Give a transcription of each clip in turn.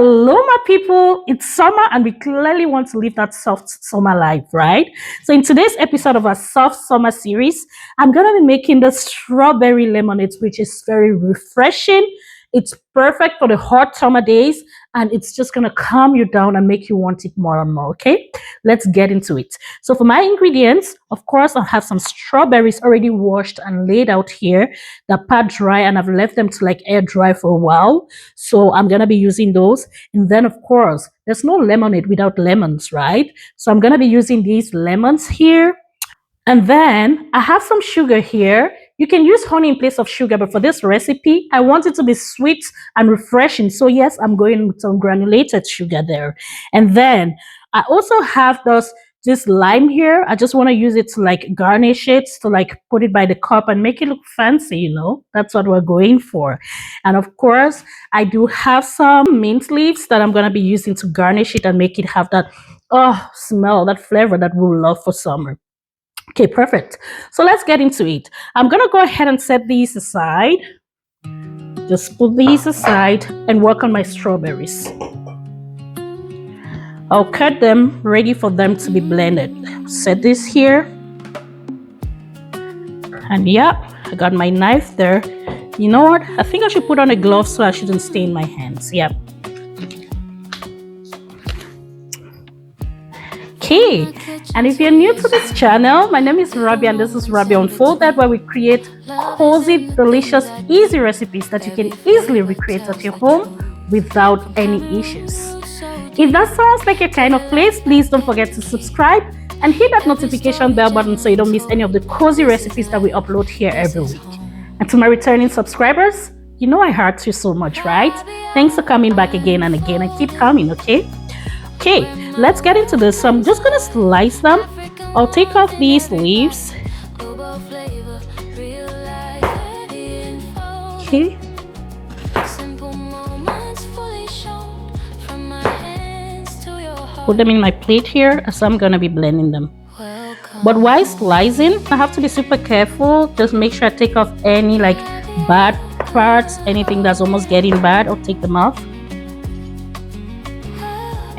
Hello, my people. It's summer and we clearly want to live that soft summer life, right? So in today's episode of our soft summer series, I'm going to be making the strawberry lemonade, which is very refreshing. It's perfect for the hot summer days and it's just going to calm you down and make you want it more and more, okay? Let's get into it. So for my ingredients, of course, I have some strawberries already washed and laid out here that pat dry, and I've left them to like air dry for a while. So I'm going to be using those. And then, of course, there's no lemonade without lemons, right? So I'm going to be using these lemons here. And then I have some sugar here. You can use honey in place of sugar, but for this recipe, I want it to be sweet and refreshing. So yes, I'm going with some granulated sugar there. And then I also have this lime here. I just want to use it to like garnish it, to like put it by the cup and make it look fancy, you know. That's what we're going for. And of course, I do have some mint leaves that I'm going to be using to garnish it and make it have that smell, that flavor that we love for summer. Okay, perfect. So let's get into it. I'm going to go ahead and set these aside. Just put these aside and work on my strawberries. I'll cut them ready for them to be blended. Set this here. And yeah, I got my knife there. You know what? I think I should put on a glove so I shouldn't stain my hands. Yep. Okay, and if you're new to this channel, my name is Rabia and this is Rabia Unfolded, where we create cozy, delicious, easy recipes that you can easily recreate at your home without any issues. If that sounds like your kind of place, please don't forget to subscribe and hit that notification bell button so you don't miss any of the cozy recipes that we upload here every week. And to my returning subscribers, you know I heart you so much, right? Thanks for coming back again and again, and keep coming, okay? Okay, let's get into this. So I'm just going to slice them. I'll take off these leaves. Okay. Put them in my plate here as I'm going to be blending them. But while slicing, I have to be super careful. Just make sure I take off any like bad parts, anything that's almost getting bad, I'll take them off.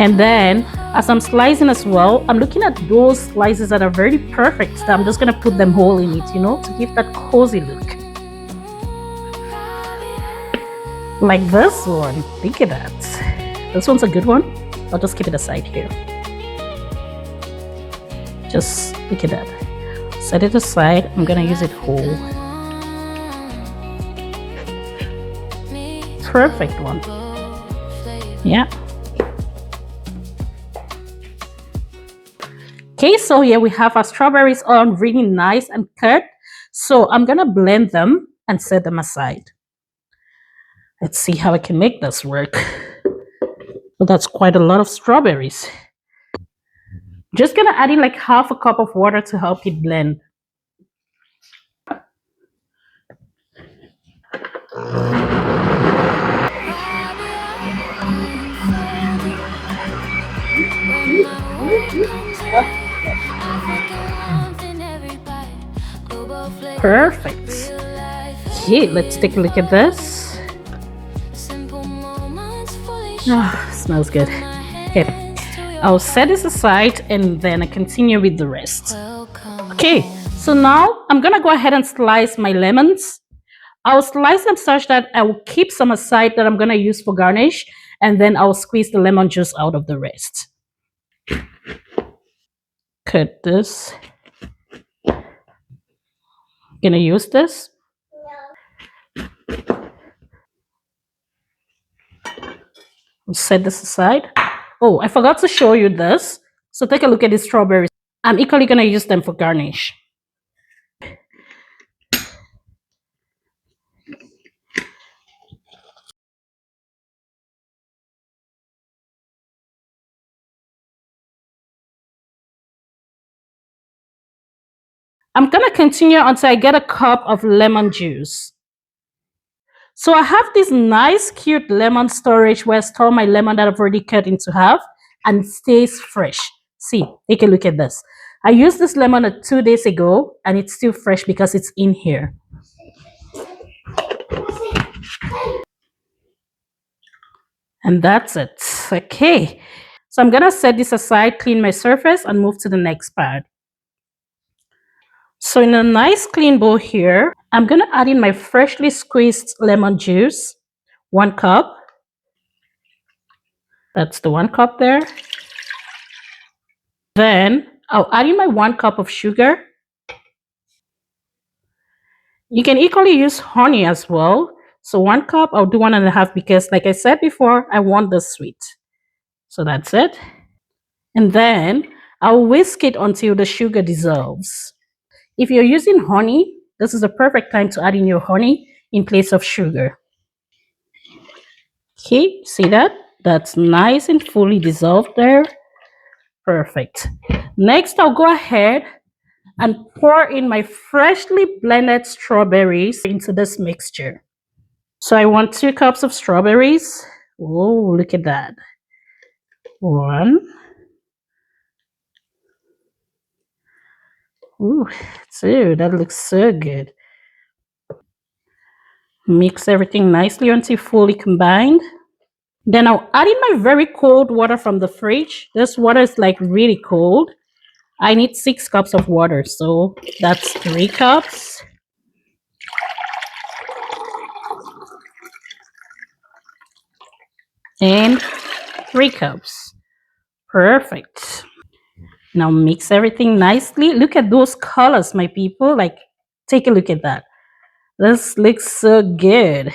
And then, as I'm slicing as well, I'm looking at those slices that are very perfect. So I'm just going to put them whole in it, you know, to give that cozy look. Like this one. Look at that. This one's a good one. I'll just keep it aside here. Just look at that. Set it aside. I'm going to use it whole. Perfect one. Yeah. Okay, so here we have our strawberries on really nice and cut. So I'm going to blend them and set them aside. Let's see how I can make this work. Well, that's quite a lot of strawberries. Just going to add in like half a cup of water to help it blend. Perfect. Okay, let's take a look at this. Oh, smells good. Okay, I'll set this aside and then I continue with the rest. Okay, so now I'm gonna go ahead and slice my lemons. I'll slice them such that I will keep some aside that I'm gonna use for garnish, and then I'll squeeze the lemon juice out of the rest. Cut this. Gonna use this. Set this aside. Oh, I forgot to show you this. So take a look at these strawberries. I'm equally gonna use them for garnish. I'm gonna continue until I get a cup of lemon juice. So I have this nice, cute lemon storage where I store my lemon that I've already cut into half, and it stays fresh. See, take a look at this. I used this lemon 2 days ago and it's still fresh because it's in here. And that's it. Okay. So I'm going to set this aside, clean my surface, and move to the next part. So in a nice clean bowl here, I'm going to add in my freshly squeezed lemon juice, 1 cup. That's the 1 cup there. Then I'll add in my 1 cup of sugar. You can equally use honey as well. So 1 cup, I'll do 1.5 because like I said before, I want the sweet. So that's it. And then I'll whisk it until the sugar dissolves. If you're using honey, this is the perfect time to add in your honey in place of sugar. Okay, see that? That's nice and fully dissolved there. Perfect. Next, I'll go ahead and pour in my freshly blended strawberries into this mixture. So I want 2 cups of strawberries. Oh, look at that. 1. Ooh, 2. That looks so good. Mix everything nicely until fully combined. Then I'll add in my very cold water from the fridge. This water is like really cold. I need 6 cups of water, so that's 3 cups. And 3 cups. Perfect. Now mix everything nicely. Look at those colors, my people. Like, take a look at that. This looks so good.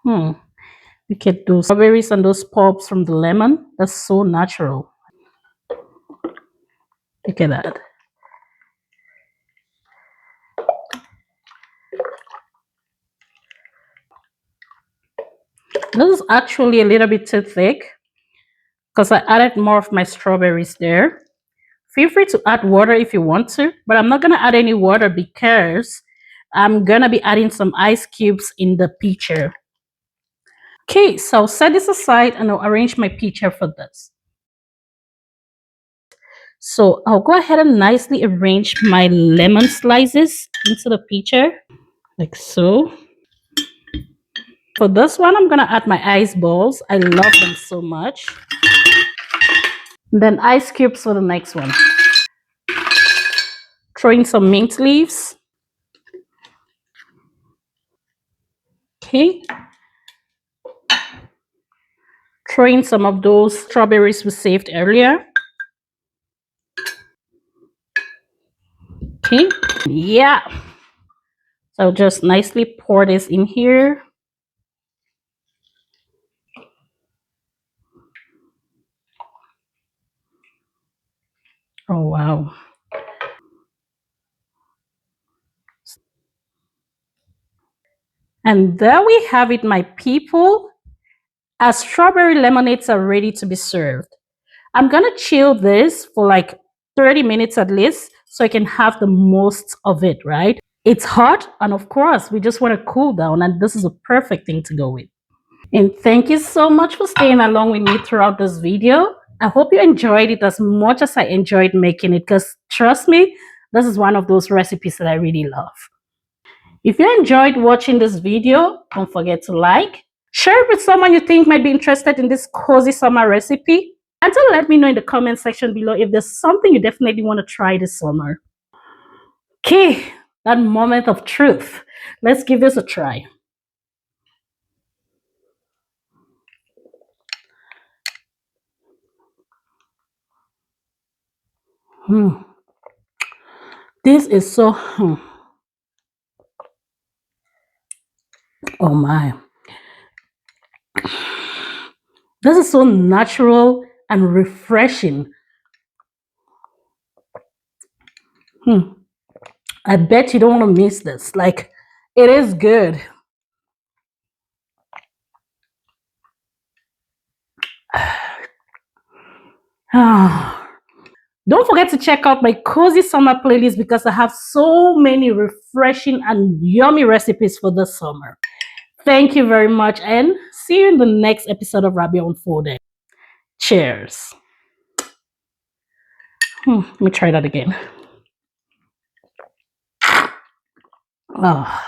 Look at those strawberries and those pulps from the lemon. That's so natural. Look at that. This is actually a little bit too thick because I added more of my strawberries there. Feel free to add water if you want to, but I'm not going to add any water because I'm going to be adding some ice cubes in the pitcher. Okay, so I'll set this aside and I'll arrange my pitcher for this. So I'll go ahead and nicely arrange my lemon slices into the pitcher, like so. For this one, I'm going to add my ice balls. I love them so much. Then ice cubes for the next one. Throw in some mint leaves. Okay. Throw in some of those strawberries we saved earlier. Okay. Yeah. So just nicely pour this in here. Oh, wow. And there we have it, my people. Our strawberry lemonades are ready to be served. I'm going to chill this for like 30 minutes at least so I can have the most of it, right? It's hot, and of course, we just want to cool down, and this is a perfect thing to go with. And thank you so much for staying along with me throughout this video. I hope you enjoyed it as much as I enjoyed making it, because trust me, this is one of those recipes that I really love. If you enjoyed watching this video, don't forget to like, share it with someone you think might be interested in this cozy summer recipe, and to let me know in the comment section below if there's something you definitely want to try this summer. Okay, that moment of truth. Let's give this a try. This is so, oh my. This is so natural and refreshing. I bet you don't want to miss this. Like, it is good. Don't forget to check out my cozy summer playlist because I have so many refreshing and yummy recipes for the summer. Thank you very much, and see you in the next episode of Rabia Unfolded. Cheers. Let me try that again. Oh.